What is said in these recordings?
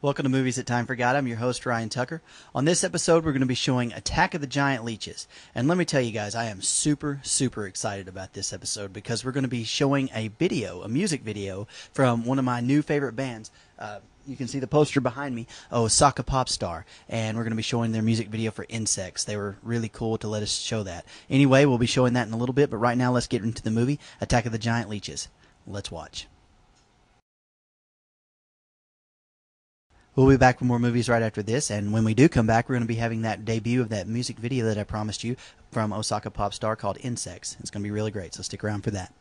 Welcome to Movies That Time Forgot. I'm your host, Ryan Tucker. On this episode, we're going to be showing Attack of the Giant Leeches. And let me tell you guys, I am super excited about this episode because we're going to be showing a video, a music video, from one of my new favorite bands. You can see the poster behind me, Osaka Popstar. And we're going to be showing their music video for Insects. They were really cool to let us show that. Anyway, we'll be showing that in a little bit, but right now let's get into the movie, Attack of the Giant Leeches. Let's watch. We'll be back with more movies right after this, and when we do come back, we're going to be having that debut of that music video that I promised you from Osaka Popstar called Insects. It's going to be really great, so stick around for that.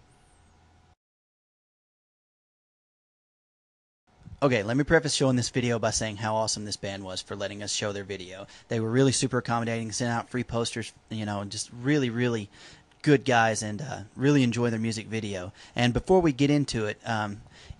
Okay, let me preface showing this video by saying how awesome this band was for letting us show their video. They were really super accommodating, sent out free posters, just really good guys, and really enjoy their music video. And before we get into it,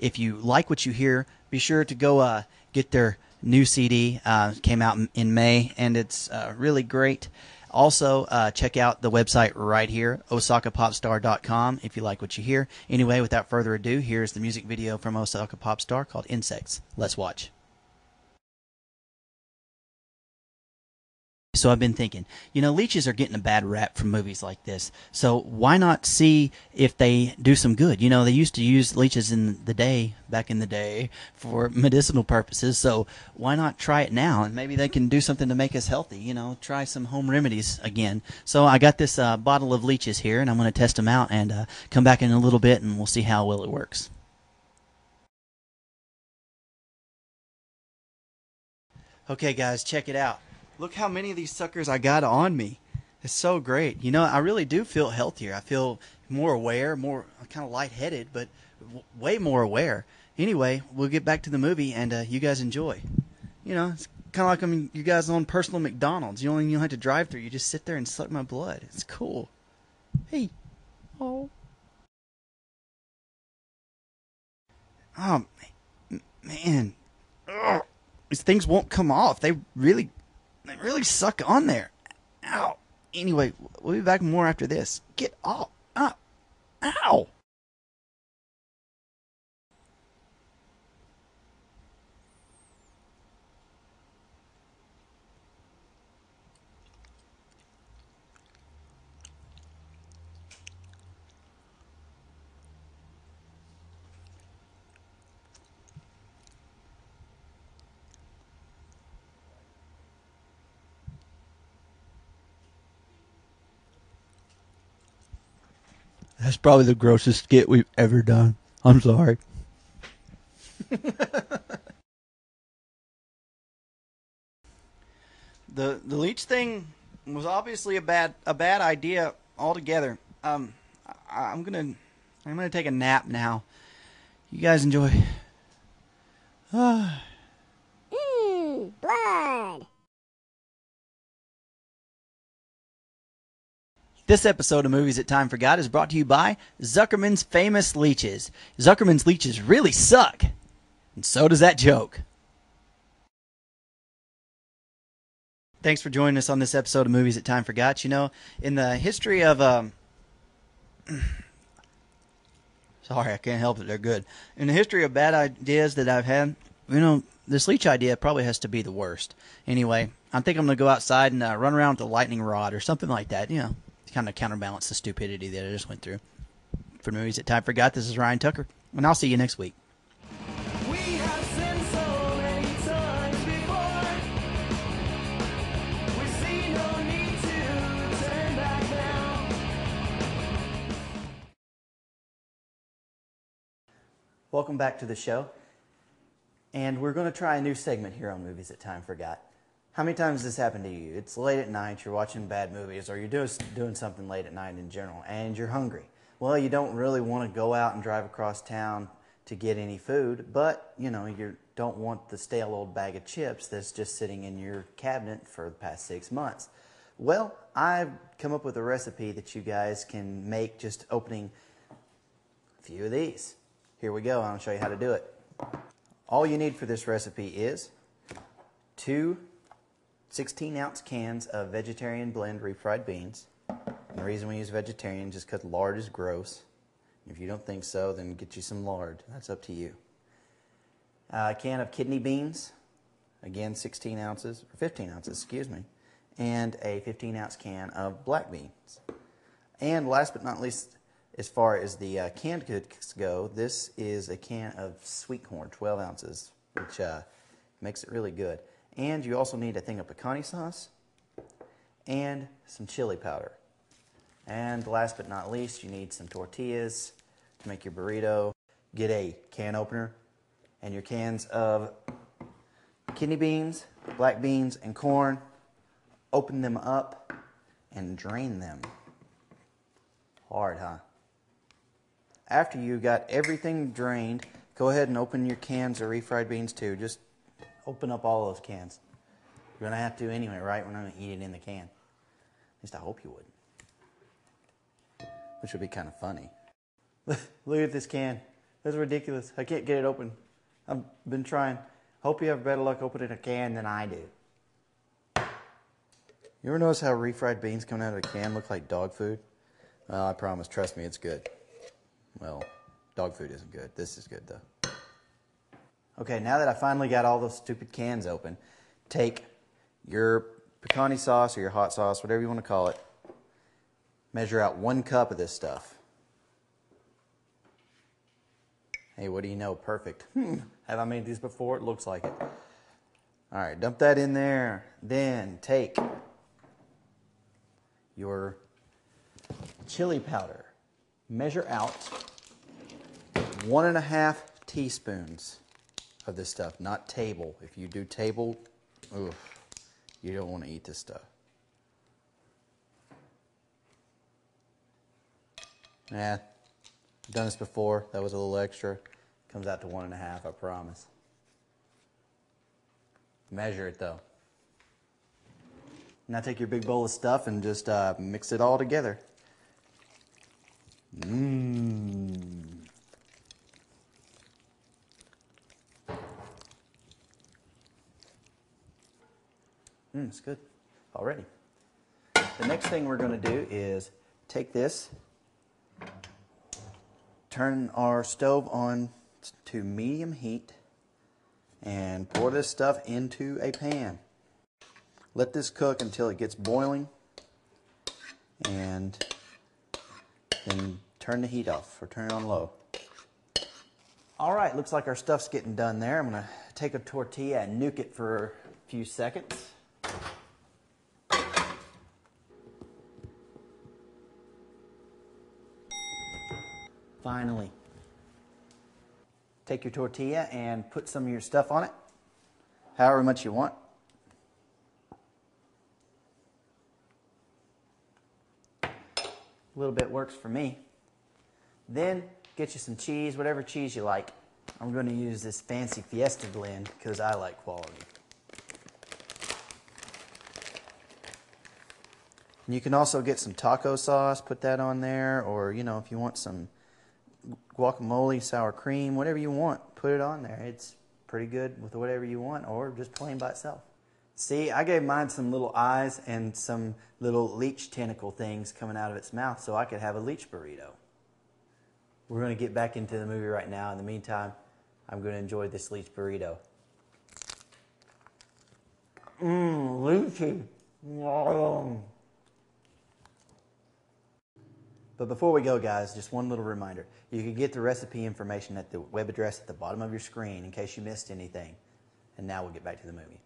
if you like what you hear, be sure to go get their new CD. Came out in May, and it's really great. Also, check out the website right here, osakapopstar.com, if you like what you hear. Anyway, without further ado, here's the music video from Osaka Popstar called Insects. Let's watch. So I've been thinking, leeches are getting a bad rap from movies like this. So why not see if they do some good? They used to use leeches back in the day, for medicinal purposes. So why not try it now? And maybe they can do something to make us healthy. Try some home remedies again. So I got this bottle of leeches here, and I'm going to test them out and come back in a little bit, and we'll see how well it works. Okay, guys, check it out. Look how many of these suckers I got on me. It's so great. I really do feel healthier. I feel more aware, more kind of lightheaded, but way more aware. Anyway, we'll get back to the movie, and you guys enjoy. It's kind of like you guys on personal McDonald's. You don't have to drive through. You just sit there and suck my blood. It's cool. Hey. Oh. Oh, man. Ugh. These things won't come off. They really suck on there. Ow. Anyway, we'll be back more after this. Get off. Ow. That's probably the grossest skit we've ever done. I'm sorry. The leech thing was obviously a bad idea altogether. I'm gonna take a nap now. You guys enjoy. Blood. This episode of Movies That Time Forgot is brought to you by Zuckerman's Famous Leeches. Zuckerman's Leeches really suck. And so does that joke. Thanks for joining us on this episode of Movies That Time Forgot. In the history of... Sorry, I can't help it. They're good. In the history of bad ideas that I've had, this leech idea probably has to be the worst. Anyway, I think I'm going to go outside and run around with a lightning rod or something like that, kind of counterbalance the stupidity that I just went through. For Movies That Time Forgot, this is Ryan Tucker, and I'll see you next week. We have sinned so many times before. We see no need to turn back now. Welcome back to the show. And we're going to try a new segment here on Movies That Time Forgot. How many times has this happened to you? It's late at night, you're watching bad movies, or you're doing something late at night in general, and you're hungry. Well, you don't really want to go out and drive across town to get any food, but, you don't want the stale old bag of chips that's just sitting in your cabinet for the past 6 months. Well, I've come up with a recipe that you guys can make just opening a few of these. Here we go. I'll show you how to do it. All you need for this recipe is 2 16-ounce cans of vegetarian blend refried beans. And the reason we use vegetarian is just because lard is gross. If you don't think so, then get you some lard. That's up to you. A can of kidney beans, again 16 ounces, or 15 ounces, excuse me, and a 15-ounce can of black beans. And last but not least, as far as the canned goods go, this is a can of sweet corn, 12 ounces, which makes it really good. And you also need a thing of pecani sauce and some chili powder. And last but not least, you need some tortillas to make your burrito. Get a can opener and your cans of kidney beans, black beans, and corn. Open them up and drain them. Hard, huh? After you got everything drained, go ahead and open your cans of refried beans too. Just open up all those cans. You're going to have to anyway, right? We're not going to eat it in the can. At least I hope you would. Which would be kind of funny. Look at this can. That's ridiculous. I can't get it open. I've been trying. Hope you have better luck opening a can than I do. You ever notice how refried beans coming out of a can look like dog food? Well, I promise. Trust me, it's good. Well, dog food isn't good. This is good, though. Okay, now that I finally got all those stupid cans open, take your pecani sauce or your hot sauce, whatever you want to call it. Measure out 1 cup of this stuff. Hey, what do you know? Perfect. Have I made these before? It looks like it. All right, dump that in there. Then take your chili powder. Measure out 1.5 teaspoons of this stuff, not table. If you do table, oof, you don't want to eat this stuff. Nah, I've done this before. That was a little extra. Comes out to 1.5, I promise. Measure it though. Now take your big bowl of stuff and just mix it all together. It's good already. The next thing we're going to do is take this, turn our stove on to medium heat, and pour this stuff into a pan. Let this cook until it gets boiling, and then turn the heat off or turn it on low. All right, looks like our stuff's getting done there. I'm going to take a tortilla and nuke it for a few seconds. Finally. Take your tortilla and put some of your stuff on it, however much you want. A little bit works for me. Then get you some cheese, whatever cheese you like. I'm going to use this fancy Fiesta blend because I like quality. And you can also get some taco sauce, put that on there, or you know, if you want some guacamole, sour cream, whatever you want, put it on there. It's pretty good with whatever you want, or just plain by itself. See, I gave mine some little eyes and some little leech tentacle things coming out of its mouth so I could have a leech burrito. We're going to get back into the movie right now. In the meantime, I'm going to enjoy this leech burrito. Leechy. But before we go, guys, just one little reminder. You can get the recipe information at the web address at the bottom of your screen in case you missed anything. And now we'll get back to the movie.